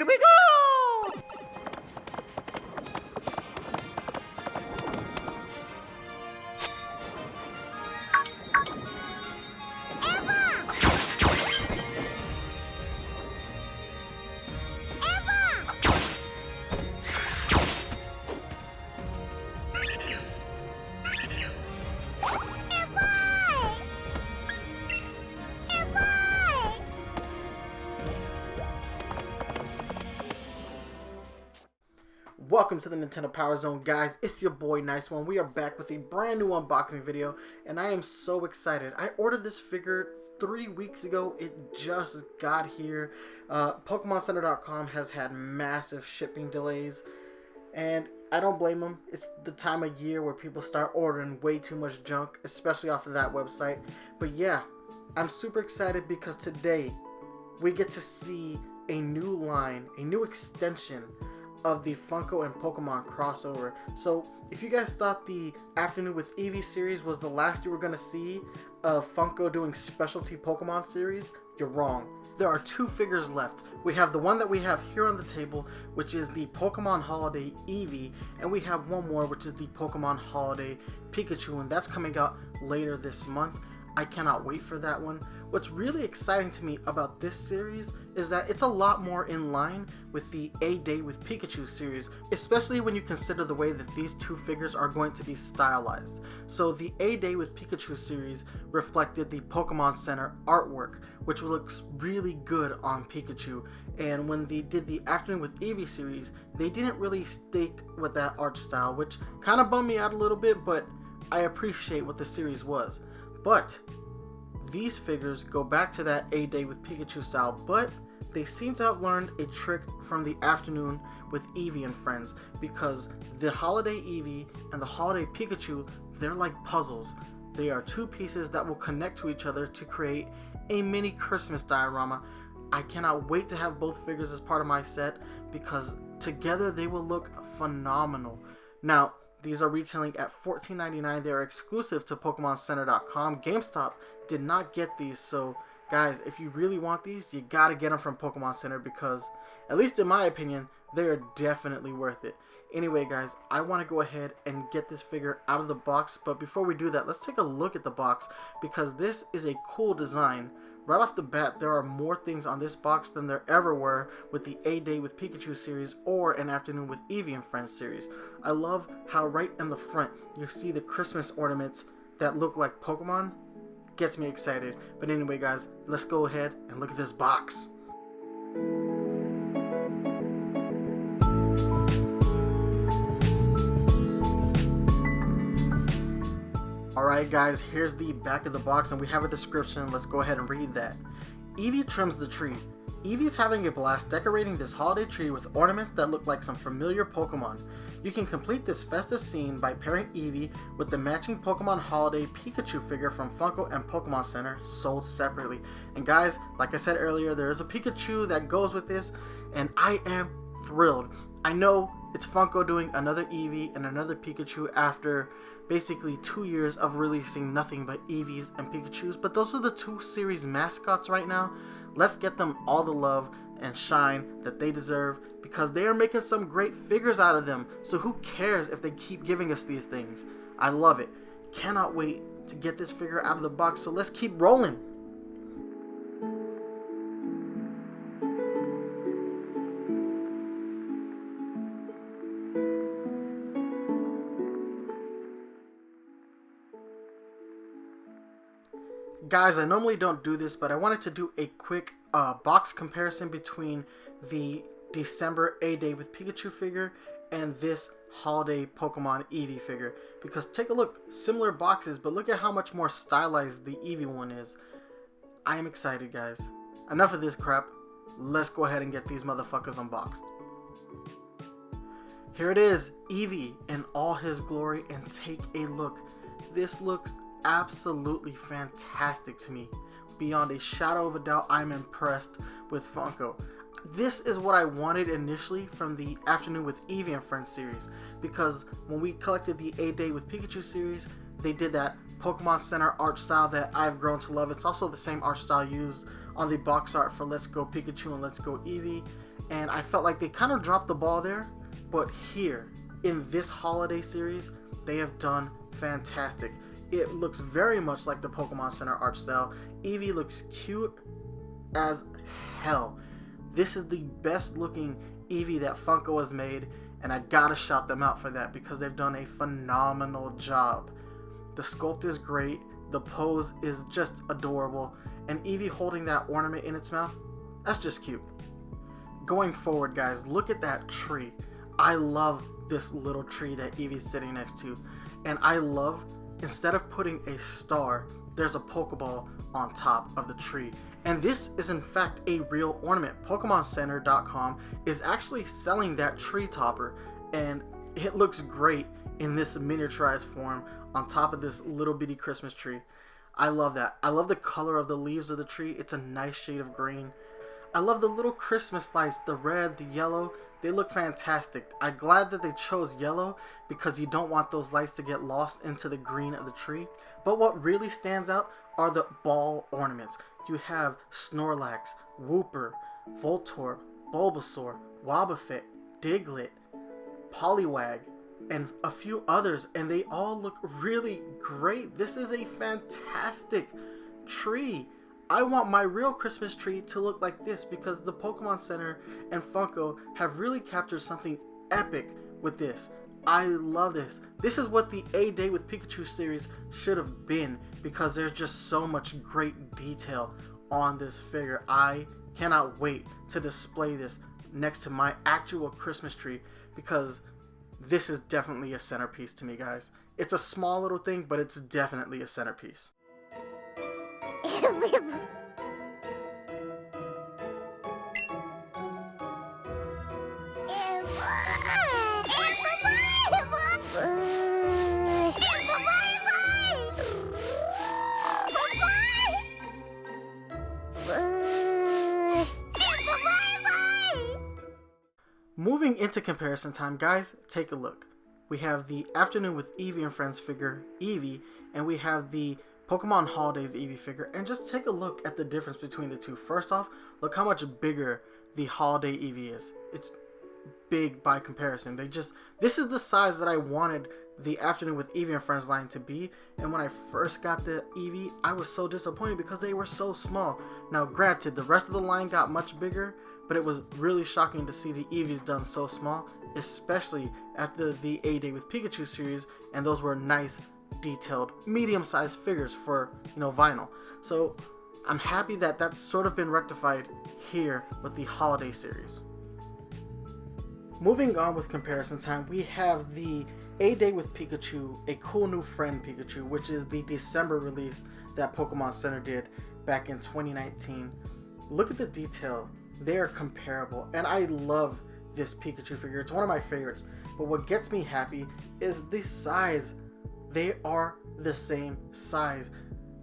Here we go! Welcome to the Nintendo Power Zone, guys. It's your boy Nyceone. We are back with a brand new unboxing video, and I am so excited. I ordered this figure 3 weeks ago. It just got here. PokemonCenter.com has had massive shipping delays, and I don't blame them. It's the time of year where people start ordering way too much junk, especially off of that website. But yeah, I'm super excited because today we get to see a new line, a new extension of the Funko and Pokemon crossover. So if you guys thought the Afternoon with Eevee series was the last you were going to see of Funko doing specialty Pokemon series, you're wrong. There are 2 figures left. We have the one that we have here on the table, which is the Pokemon Holiday Eevee, and we have one more, which is the Pokemon Holiday Pikachu, and that's coming out later this month. I cannot wait for that one. What's really exciting to me about this series is that it's a lot more in line with the A Day with Pikachu series, especially when you consider the way that these 2 figures are going to be stylized. So the A Day with Pikachu series reflected the Pokemon Center artwork, which looks really good on Pikachu, and when they did the Afternoon with Eevee series, they didn't really stick with that art style, which kind of bummed me out a little bit, but I appreciate what the series was. But these figures go back to that A Day with Pikachu style, but they seem to have learned a trick from the Afternoon with Eevee and Friends, because the Holiday Eevee and the Holiday Pikachu, they're like puzzles. They are 2 pieces that will connect to each other to create a mini Christmas diorama. I cannot wait to have both figures as part of my set, because together they will look phenomenal. Now, these are retailing at $14.99. They are exclusive to PokemonCenter.com. GameStop did not get these, so guys, if you really want these, you gotta get them from Pokemon Center, because, at least in my opinion, they are definitely worth it. Anyway, guys, I want to go ahead and get this figure out of the box, but before we do that, let's take a look at the box, because this is a cool design. Right off the bat, there are more things on this box than there ever were with the A Day with Pikachu series or an Afternoon with Eevee and Friends series. I love how right in the front you see the Christmas ornaments that look like Pokemon. Gets me excited. But anyway, guys, let's go ahead and look at this box. Alright guys, here's the back of the box, and we have a description. Let's go ahead and read that. Eevee trims the tree. Eevee's having a blast decorating this holiday tree with ornaments that look like some familiar Pokemon. You can complete this festive scene by pairing Eevee with the matching Pokemon Holiday Pikachu figure from Funko and Pokemon Center, sold separately. And guys, like I said earlier, there is a Pikachu that goes with this, and I am thrilled. I know it's Funko doing another Eevee and another Pikachu after basically 2 years of releasing nothing but Eevees and Pikachus, but those are the 2 series mascots right now. Let's get them all the love and shine that they deserve, because they are making some great figures out of them. So who cares if they keep giving us these things? I love it. Cannot wait to get this figure out of the box, so let's keep rolling. Guys, I normally don't do this, but I wanted to do a quick box comparison between the December A Day with Pikachu figure and this holiday Pokemon Eevee figure. Because take a look, similar boxes, but look at how much more stylized the Eevee one is. I am excited, guys. Enough of this crap. Let's go ahead and get these motherfuckers unboxed. Here it is, Eevee in all his glory, and take a look. This looks absolutely fantastic to me. Beyond a shadow of a doubt, I'm impressed with Funko. This is what I wanted initially from the Afternoon with Eevee and Friends series, because when we collected the A Day with Pikachu series, they did that Pokemon Center art style that I've grown to love. It's also the same art style used on the box art for Let's Go Pikachu and Let's Go Eevee, and I felt like they kind of dropped the ball there, but here, in this holiday series, they have done fantastic. It looks very much like the Pokemon Center art style. Eevee looks cute as hell. This is the best looking Eevee that Funko has made, and I gotta shout them out for that because they've done a phenomenal job. The sculpt is great, the pose is just adorable, and Eevee holding that ornament in its mouth, that's just cute. Going forward, guys, look at that tree. I love this little tree that Eevee's sitting next to, and I love, instead of putting a star, there's a Pokeball on top of the tree. And this is in fact a real ornament. PokemonCenter.com is actually selling that tree topper, and it looks great in this miniaturized form on top of this little bitty Christmas tree. I love that. I love the color of the leaves of the tree. It's a nice shade of green. I love the little Christmas lights, the red, the yellow. They look fantastic. I'm glad that they chose yellow because you don't want those lights to get lost into the green of the tree. But what really stands out are the ball ornaments. You have Snorlax, Wooper, Voltorb, Bulbasaur, Wobbuffet, Diglett, Poliwag, and a few others, and they all look really great. This is a fantastic tree. I want my real Christmas tree to look like this because the Pokemon Center and Funko have really captured something epic with this. I love this. This is what the A Day with Pikachu series should have been because there's just so much great detail on this figure. I cannot wait to display this next to my actual Christmas tree because this is definitely a centerpiece to me, guys. It's a small little thing, but it's definitely a centerpiece. Moving into comparison time, guys, take a look. We have the Afternoon with Eevee and Friends figure, Eevee, and we have the Pokemon Holidays Eevee figure, and just take a look at the difference between the two. First off, look how much bigger the Holiday Eevee is. It's big by comparison. This is the size that I wanted the Afternoon with Eevee and Friends line to be, and when I first got the Eevee, I was so disappointed because they were so small. Now granted, the rest of the line got much bigger, but it was really shocking to see the Eevees done so small, especially after the A Day with Pikachu series, and those were nice, detailed, medium-sized figures for, vinyl. So I'm happy that that's sort of been rectified here with the Holiday series. Moving on with comparison time, we have the A Day with Pikachu, A Cool New Friend Pikachu, which is the December release that Pokemon Center did back in 2019. Look at the detail. They are comparable, and I love this Pikachu figure. It's one of my favorites, but what gets me happy is the size. They are the same size.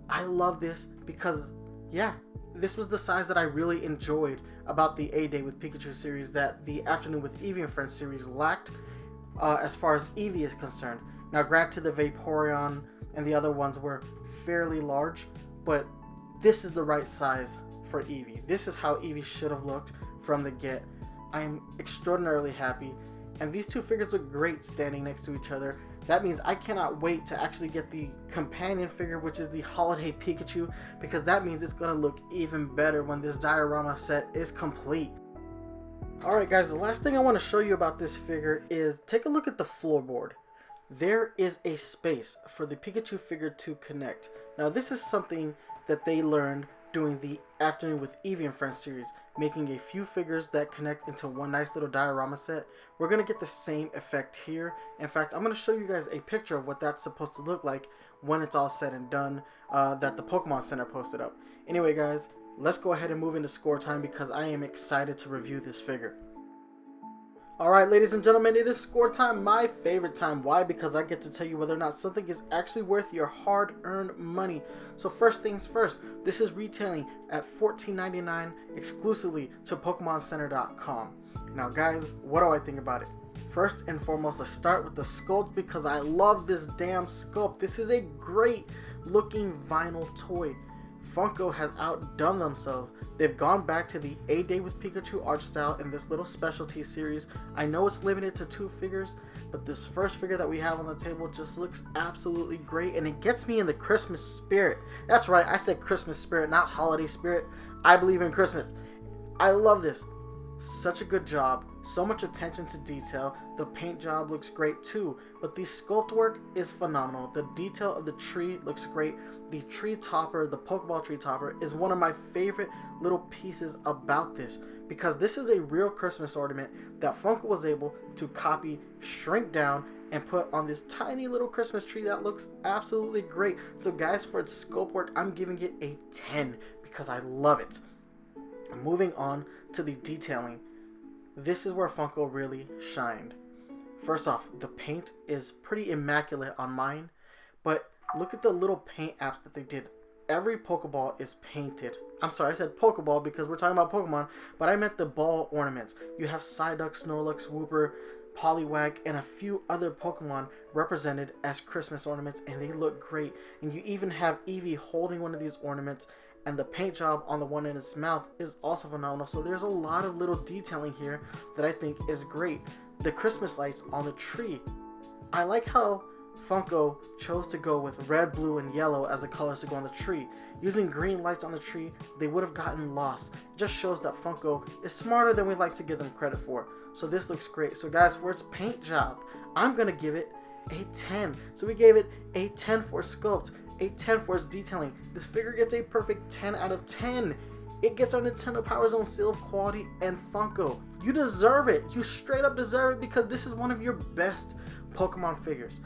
I love this because, yeah, this was the size that I really enjoyed about the A Day with Pikachu series that the Afternoon with Eevee and Friends series lacked as far as Eevee is concerned. Now, granted, the Vaporeon and the other ones were fairly large, but this is the right size for Eevee. This is how Eevee should have looked from the get. I am extraordinarily happy, and these two figures look great standing next to each other. That means I cannot wait to actually get the companion figure, which is the Holiday Pikachu, because that means it's going to look even better when this diorama set is complete. Alright guys, the last thing I want to show you about this figure is take a look at the floorboard. There is a space for the Pikachu figure to connect. Now this is something that they learned doing the Afternoon with Eevee and Friends series, making a few figures that connect into one nice little diorama set. We're going to get the same effect here. In fact, I'm going to show you guys a picture of what that's supposed to look like when it's all said and done that the Pokemon Center posted up. Anyway guys, let's go ahead and move into score time because I am excited to review this figure. Alright ladies and gentlemen, it is score time, my favorite time. Why? Because I get to tell you whether or not something is actually worth your hard-earned money. So first things first, this is retailing at $14.99 exclusively to PokemonCenter.com. Now guys, what do I think about it? First and foremost, let's start with the sculpt because I love this damn sculpt. This is a great looking vinyl toy. Funko has outdone themselves. They've gone back to the A Day with Pikachu art style in this little specialty series. I know it's limited to 2 figures, but this first figure that we have on the table just looks absolutely great, and it gets me in the Christmas spirit. That's right, I said Christmas spirit, not holiday spirit. I believe in Christmas. I love this. Such a good job, so much attention to detail. The paint job looks great too, but the sculpt work is phenomenal. The detail of the tree looks great. The tree topper, the Pokeball tree topper, is one of my favorite little pieces about this, because this is a real Christmas ornament that Funko was able to copy, shrink down, and put on this tiny little Christmas tree that looks absolutely great. So guys, for its sculpt work, I'm giving it a 10 because I love it. Moving on to the detailing, this is where Funko really shined. First off, the paint is pretty immaculate on mine, but look at the little paint apps that they did. Every Pokeball is painted. I'm sorry, I said Pokeball because we're talking about Pokemon, but I meant the ball ornaments. You have Psyduck, Snorlax, Wooper, Poliwag, and a few other Pokemon represented as Christmas ornaments, and they look great. And you even have Eevee holding one of these ornaments, and the paint job on the one in its mouth is also phenomenal. So there's a lot of little detailing here that I think is great. The Christmas lights on the tree. I like how Funko chose to go with red, blue, and yellow as the colors to go on the tree. Using green lights on the tree, they would have gotten lost. It just shows that Funko is smarter than we like to give them credit for. So this looks great. So guys, for its paint job, I'm going to give it a 10. So we gave it a 10 for sculpt, a 10 for its detailing. This figure gets a perfect 10 out of 10. It gets our Nintendo Power Zone seal of quality, and Funko, you deserve it. You straight up deserve it because this is one of your best Pokemon figures.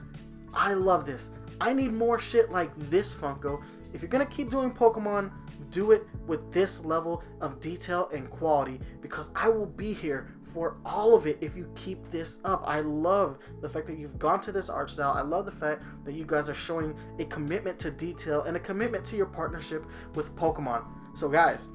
I love this. I need more shit like this, Funko. If you're gonna keep doing Pokemon, do it with this level of detail and quality, because I will be here for all of it if you keep this up. I love the fact that you've gone to this art style. I love the fact that you guys are showing a commitment to detail and a commitment to your partnership with Pokemon. So guys,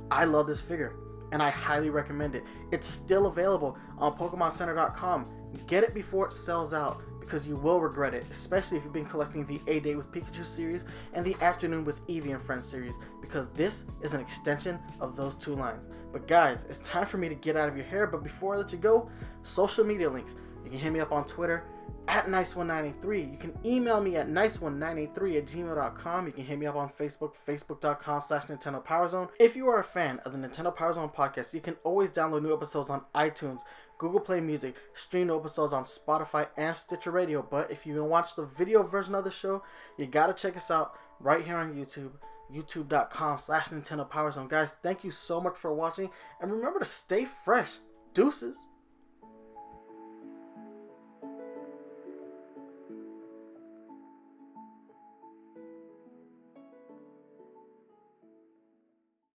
I love this figure and I highly recommend it. It's still available on PokemonCenter.com. Get it before it sells out, because you will regret it, especially if you've been collecting the A Day with Pikachu series and the Afternoon with Eevee and Friends series, because this is an extension of those 2 lines. But guys, it's time for me to get out of your hair, but before I let you go, social media links. You can hit me up on Twitter at Nyceone983. You can email me at Nyceone983@gmail.com. You can hit me up on Facebook, facebook.com/Nintendo Power Zone. If you are a fan of the Nintendo Power Zone podcast, you can always download new episodes on iTunes, Google Play Music, stream new episodes on Spotify and Stitcher Radio. But if you want to watch the video version of the show, you gotta check us out right here on YouTube, youtube.com/Nintendo Power Zone. Guys, thank you so much for watching, and remember to stay fresh. Deuces.